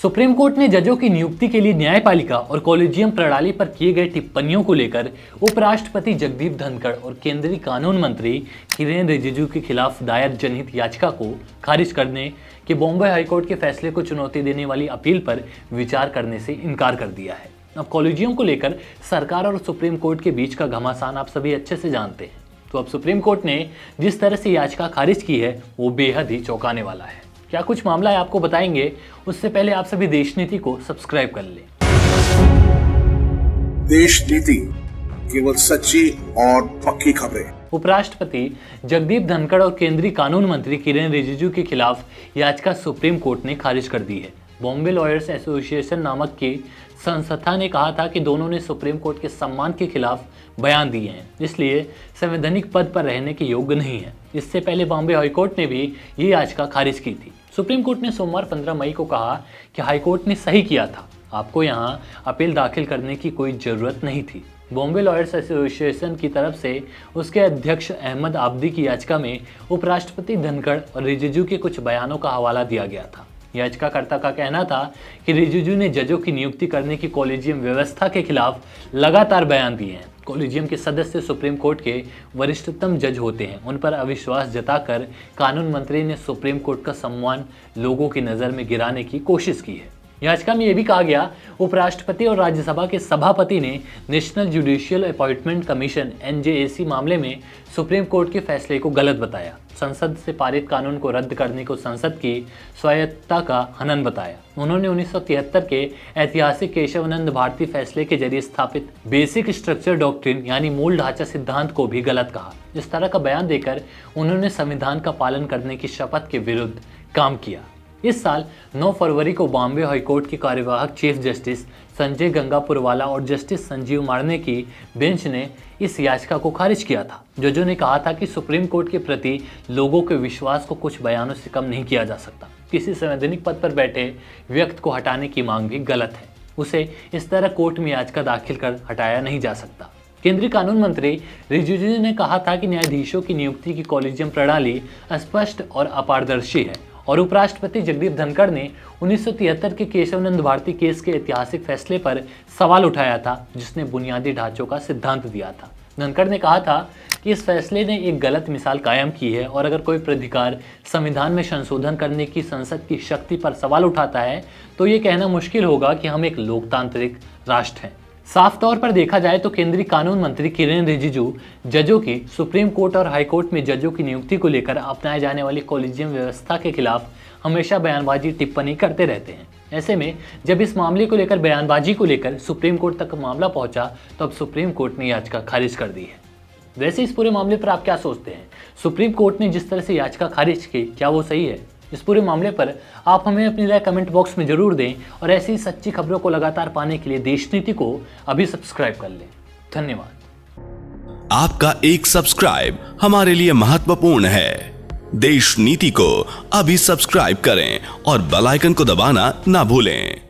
Supreme court ने जजों की नियुक्ति के लिए न्यायपालिका और कॉलेजियम प्रणाली पर किए गए टिप्पणियों को लेकर उपराष्ट्रपति जगदीप धनखड़ और केंद्रीय कानून मंत्री किरेन रिजिजू के खिलाफ दायर जनहित याचिका को खारिज करने के बॉम्बे हाईकोर्ट के फैसले को चुनौती देने वाली अपील पर विचार करने से इनकार कर दिया है। अब कॉलेजियम को लेकर सरकार और सुप्रीम कोर्ट के बीच का घमासान आप सभी अच्छे से जानते हैं। तो अब सुप्रीम कोर्ट ने जिस तरह से याचिका खारिज की है वो बेहद ही चौंकाने वाला है। क्या कुछ मामला है आपको बताएंगे, उससे पहले आप सभी देश नीति को सब्सक्राइब कर लें। देश नीति, केवल सच्ची और पक्की खबरें। उपराष्ट्रपति जगदीप धनखड़ और केंद्रीय कानून मंत्री किरेन रिजिजू के खिलाफ याचिका सुप्रीम कोर्ट ने खारिज कर दी है। बॉम्बे लॉयर्स एसोसिएशन नामक की संस्था ने कहा था कि दोनों ने सुप्रीम कोर्ट के सम्मान के खिलाफ बयान दिए हैं, इसलिए संवैधानिक पद पर रहने के योग्य नहीं है। इससे पहले बॉम्बे हाईकोर्ट ने भी ये याचिका खारिज की थी। सुप्रीम कोर्ट ने सोमवार 15 मई को कहा कि हाईकोर्ट ने सही किया था, आपको यहाँ अपील दाखिल करने की कोई ज़रूरत नहीं थी। बॉम्बे लॉयर्स एसोसिएशन की तरफ से उसके अध्यक्ष अहमद आबदी की याचिका में उपराष्ट्रपति धनखड़ और रिजिजू के कुछ बयानों का हवाला दिया गया था। याचिकाकर्ता का कहना था कि रिजिजू ने जजों की नियुक्ति करने की कॉलेजियम व्यवस्था के खिलाफ लगातार बयान दिए हैं। कॉलेजियम के सदस्य सुप्रीम कोर्ट के वरिष्ठतम जज होते हैं। उन पर अविश्वास जताकर कानून मंत्री ने सुप्रीम कोर्ट का सम्मान लोगों की नज़र में गिराने की कोशिश की है। याचिका में यह भी कहा गया, उपराष्ट्रपति और राज्यसभा के सभापति ने national judicial appointment commission NJAC मामले में सुप्रीम कोर्ट के फैसले को गलत बताया। संसद से पारित कानून को रद्द करने को संसद की स्वायत्तता का हनन बताया। उन्होंने 1973 के ऐतिहासिक केशवानंद भारती फैसले के जरिए स्थापित बेसिक स्ट्रक्चर डॉक्ट्रिन यानी मूल ढांचा सिद्धांत को भी गलत कहा। इस तरह का बयान देकर उन्होंने संविधान का पालन करने की शपथ के विरुद्ध काम किया। इस साल 9 फरवरी को बॉम्बे हाईकोर्ट के कार्यवाहक चीफ जस्टिस संजय गंगापुरवाला और जस्टिस संजीव मारने की बेंच ने इस याचिका को खारिज किया था। जजों ने कहा था कि सुप्रीम कोर्ट के प्रति लोगों के विश्वास को कुछ बयानों से कम नहीं किया जा सकता। किसी संवैधानिक पद पर बैठे व्यक्ति को हटाने की मांग भी गलत है। उसे इस तरह कोर्ट में याचिका दाखिल कर हटाया नहीं जा सकता। केंद्रीय कानून मंत्री रिजिजू ने कहा था कि न्यायाधीशों की नियुक्ति की कॉलेजियम प्रणाली अस्पष्ट और अपारदर्शी है और उपराष्ट्रपति जगदीप धनखड़ ने 1973 के केशवानंद भारती केस के ऐतिहासिक फैसले पर सवाल उठाया था, जिसने बुनियादी ढांचों का सिद्धांत दिया था। धनखड़ ने कहा था कि इस फैसले ने एक गलत मिसाल कायम की है और अगर कोई प्राधिकार संविधान में संशोधन करने की संसद की शक्ति पर सवाल उठाता है तो ये कहना मुश्किल होगा कि हम एक लोकतांत्रिक राष्ट्र हैं। साफ तौर पर देखा जाए तो केंद्रीय कानून मंत्री किरेन रिजिजू जजों की सुप्रीम कोर्ट और हाई कोर्ट में जजों की नियुक्ति को लेकर अपनाए जाने वाली कॉलेजियम व्यवस्था के खिलाफ हमेशा बयानबाजी टिप्पणी करते रहते हैं। ऐसे में जब इस मामले को लेकर बयानबाजी को लेकर सुप्रीम कोर्ट तक मामला पहुंचा तो अब सुप्रीम कोर्ट ने याचिका खारिज कर दी है। वैसे इस पूरे मामले पर आप क्या सोचते हैं? सुप्रीम कोर्ट ने जिस तरह से याचिका खारिज की, क्या वो सही है? इस पूरे मामले पर आप हमें अपनी राय कमेंट बॉक्स में जरूर दें और ऐसी सच्ची खबरों को लगातार पाने के लिए देश नीति को अभी सब्सक्राइब कर लें। धन्यवाद। आपका एक सब्सक्राइब हमारे लिए महत्वपूर्ण है। देश नीति को अभी सब्सक्राइब करें और बेल आइकन को दबाना ना भूलें।